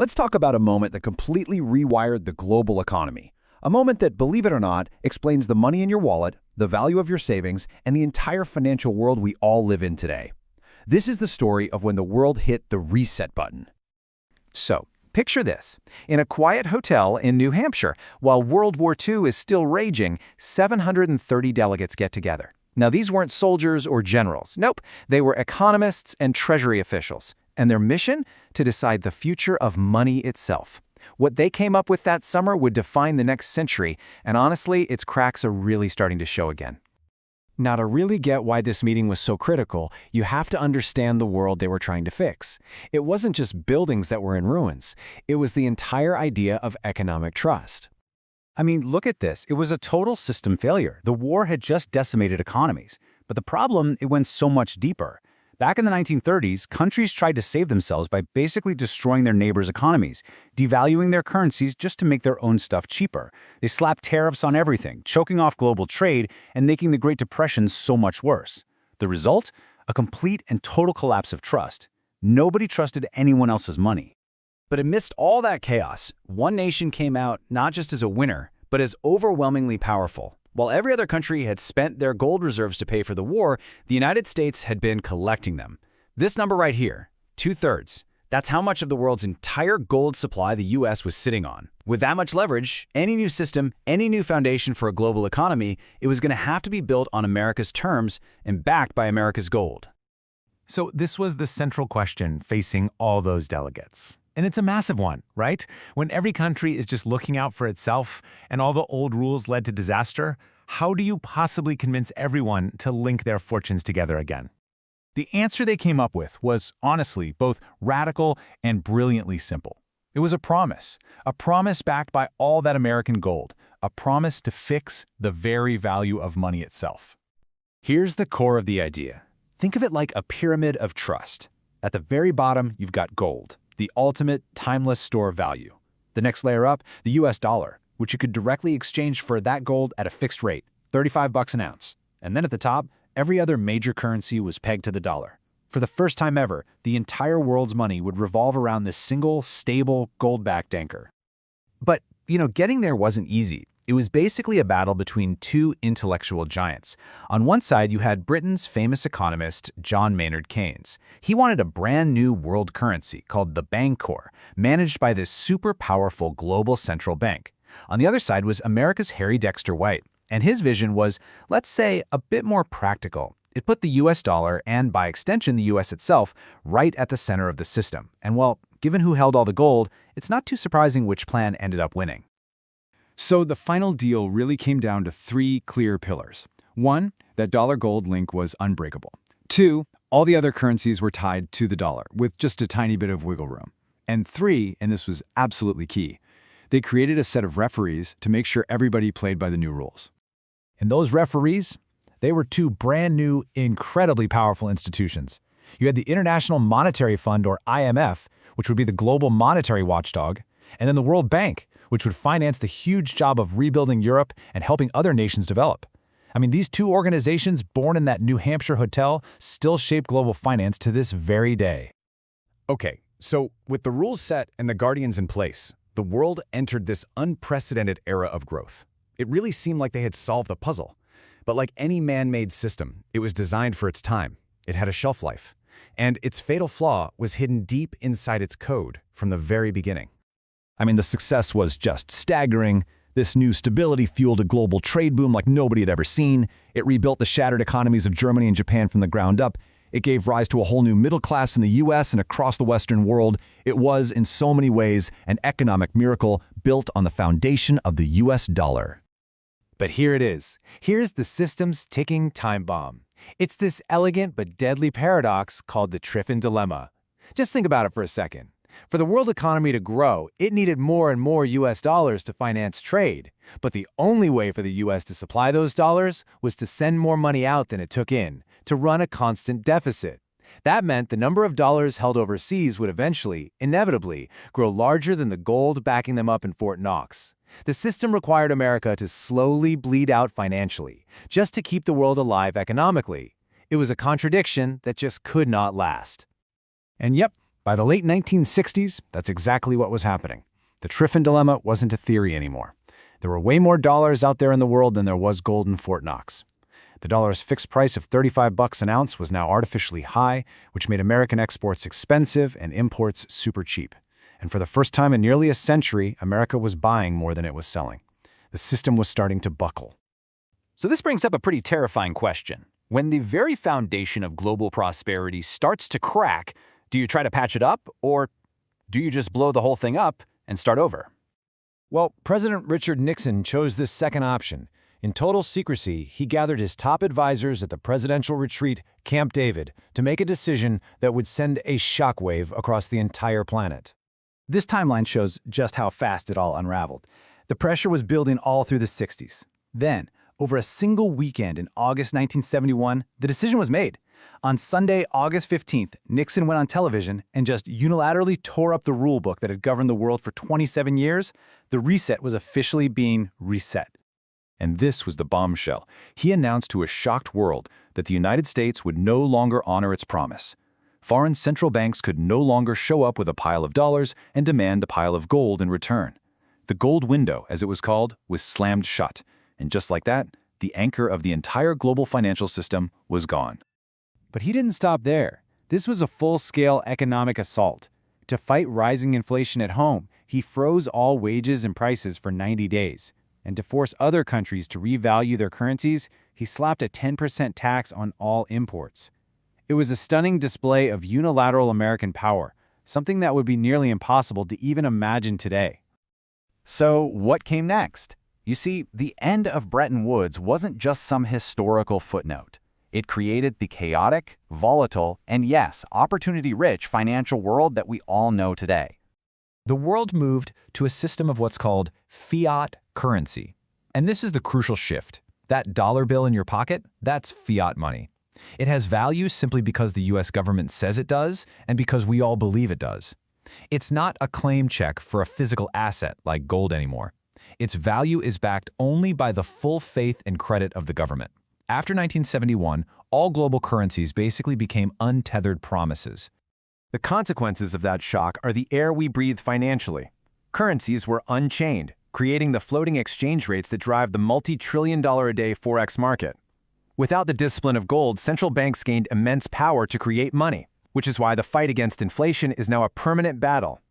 Let's talk about a moment that completely rewired the global economy. A moment that, believe it or not, explains the money in your wallet, the value of your savings, and the entire financial world we all live in today. This is the story of when the world hit the reset button. So, picture this. In a quiet hotel in New Hampshire, while World War II is still raging, 730 delegates get together. Now, these weren't soldiers or generals. Nope, they were economists and treasury officials. And their mission? To decide the future of money itself. What they came up with that summer would define the next century, and honestly, its cracks are really starting to show again. Now, to really get why this meeting was so critical, you have to understand the world they were trying to fix. It wasn't just buildings that were in ruins. It was the entire idea of economic trust. I mean, look at this. It was a total system failure. The war had just decimated economies. But the problem, it went so much deeper. Back in the 1930s, countries tried to save themselves by basically destroying their neighbors' economies, devaluing their currencies just to make their own stuff cheaper. They slapped tariffs on everything, choking off global trade and making the Great Depression so much worse. The result? A complete and total collapse of trust. Nobody trusted anyone else's money. But amidst all that chaos, one nation came out not just as a winner, but as overwhelmingly powerful. While every other country had spent their gold reserves to pay for the war, the United States had been collecting them. This number right here, 2/3, that's how much of the world's entire gold supply the U.S. was sitting on. With that much leverage, any new system, any new foundation for a global economy, it was going to have to be built on America's terms and backed by America's gold. So this was the central question facing all those delegates. And it's a massive one, right? When every country is just looking out for itself and all the old rules led to disaster, how do you possibly convince everyone to link their fortunes together again? The answer they came up with was, honestly, both radical and brilliantly simple. It was a promise backed by all that American gold, a promise to fix the very value of money itself. Here's the core of the idea. Think of it like a pyramid of trust. At the very bottom, you've got gold, the ultimate, timeless store of value. The next layer up, the US dollar, which you could directly exchange for that gold at a fixed rate, $35 an ounce. And then at the top, every other major currency was pegged to the dollar. For the first time ever, the entire world's money would revolve around this single, stable, gold-backed anchor. But, getting there wasn't easy. It was basically a battle between two intellectual giants. On one side, you had Britain's famous economist, John Maynard Keynes. He wanted a brand new world currency called the Bancor, managed by this super powerful global central bank. On the other side was America's Harry Dexter White, and his vision was, let's say, a bit more practical. It put the US dollar, and by extension the US itself, right at the center of the system. And well, given who held all the gold, it's not too surprising which plan ended up winning. So the final deal really came down to three clear pillars. One, that dollar-gold link was unbreakable. Two, all the other currencies were tied to the dollar, with just a tiny bit of wiggle room. And three, and this was absolutely key, they created a set of referees to make sure everybody played by the new rules. And those referees, they were two brand new, incredibly powerful institutions. You had the International Monetary Fund, or IMF, which would be the global monetary watchdog, and then the World Bank, which would finance the huge job of rebuilding Europe and helping other nations develop. I mean, these two organizations, born in that New Hampshire hotel, still shape global finance to this very day. Okay, so with the rules set and the guardians in place, the world entered this unprecedented era of growth. It really seemed like they had solved the puzzle. But like any man-made system, it was designed for its time. It had a shelf life. And its fatal flaw was hidden deep inside its code from the very beginning. I mean, the success was just staggering. This new stability fueled a global trade boom like nobody had ever seen. It rebuilt the shattered economies of Germany and Japan from the ground up. It gave rise to a whole new middle class in the US and across the Western world. It was, in so many ways, an economic miracle built on the foundation of the US dollar. But here it is. Here's the system's ticking time bomb. It's this elegant but deadly paradox called the Triffin dilemma. Just think about it for a second. For the world economy to grow, it needed more and more US dollars to finance trade. But the only way for the US to supply those dollars was to send more money out than it took in, to run a constant deficit. That meant the number of dollars held overseas would eventually, inevitably, grow larger than the gold backing them up in Fort Knox. The system required America to slowly bleed out financially, just to keep the world alive economically. It was a contradiction that just could not last. And yep, By the late 1960s, that's exactly what was happening. The Triffin dilemma wasn't a theory anymore. There were way more dollars out there in the world than there was gold in Fort Knox. The dollar's fixed price of $35 an ounce was now artificially high, which made American exports expensive and imports super cheap. And for the first time in nearly a century, America was buying more than it was selling. The system was starting to buckle. So this brings up a pretty terrifying question. When the very foundation of global prosperity starts to crack, do you try to patch it up, or do you just blow the whole thing up and start over? Well, President Richard Nixon chose this second option. In total secrecy, he gathered his top advisors at the presidential retreat, Camp David, to make a decision that would send a shockwave across the entire planet. This timeline shows just how fast it all unraveled. The pressure was building all through the 60s. Then, over a single weekend in August 1971, the decision was made. On Sunday, August 15th, Nixon went on television and just unilaterally tore up the rule book that had governed the world for 27 years. The reset was officially being reset. And this was the bombshell. He announced to a shocked world that the United States would no longer honor its promise. Foreign central banks could no longer show up with a pile of dollars and demand a pile of gold in return. The gold window, as it was called, was slammed shut. And just like that, the anchor of the entire global financial system was gone. But he didn't stop there. This was a full-scale economic assault. To fight rising inflation at home, he froze all wages and prices for 90 days. And to force other countries to revalue their currencies, he slapped a 10% tax on all imports. It was a stunning display of unilateral American power, something that would be nearly impossible to even imagine today. So what came next? You see, the end of Bretton Woods wasn't just some historical footnote. It created the chaotic, volatile, and yes, opportunity-rich financial world that we all know today. The world moved to a system of what's called fiat currency. And this is the crucial shift. That dollar bill in your pocket, that's fiat money. It has value simply because the US government says it does and because we all believe it does. It's not a claim check for a physical asset like gold anymore. Its value is backed only by the full faith and credit of the government. After 1971, all global currencies basically became untethered promises. The consequences of that shock are the air we breathe financially. Currencies were unchained, creating the floating exchange rates that drive the multi-trillion-dollar-a-day Forex market. Without the discipline of gold, central banks gained immense power to create money, which is why the fight against inflation is now a permanent battle.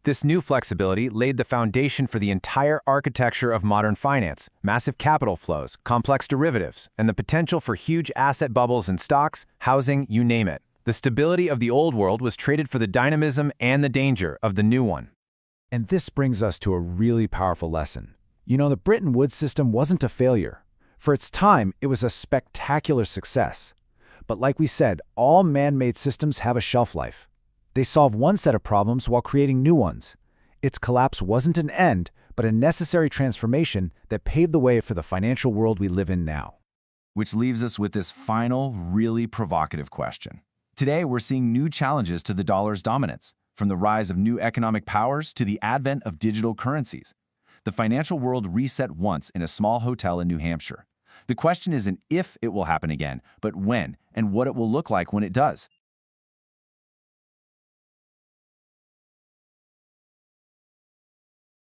This new flexibility laid the foundation for the entire architecture of modern finance, massive capital flows, complex derivatives, and the potential for huge asset bubbles in stocks, housing, you name it. The stability of the old world was traded for the dynamism and the danger of the new one. And this brings us to a really powerful lesson. You know, the Bretton Woods system wasn't a failure. For its time, it was a spectacular success. But like we said, all man-made systems have a shelf life. They solve one set of problems while creating new ones. Its collapse wasn't an end, but a necessary transformation that paved the way for the financial world we live in now. Which leaves us with this final, really provocative question. Today, we're seeing new challenges to the dollar's dominance, from the rise of new economic powers to the advent of digital currencies. The financial world reset once in a small hotel in New Hampshire. The question isn't if it will happen again, but when and what it will look like when it does.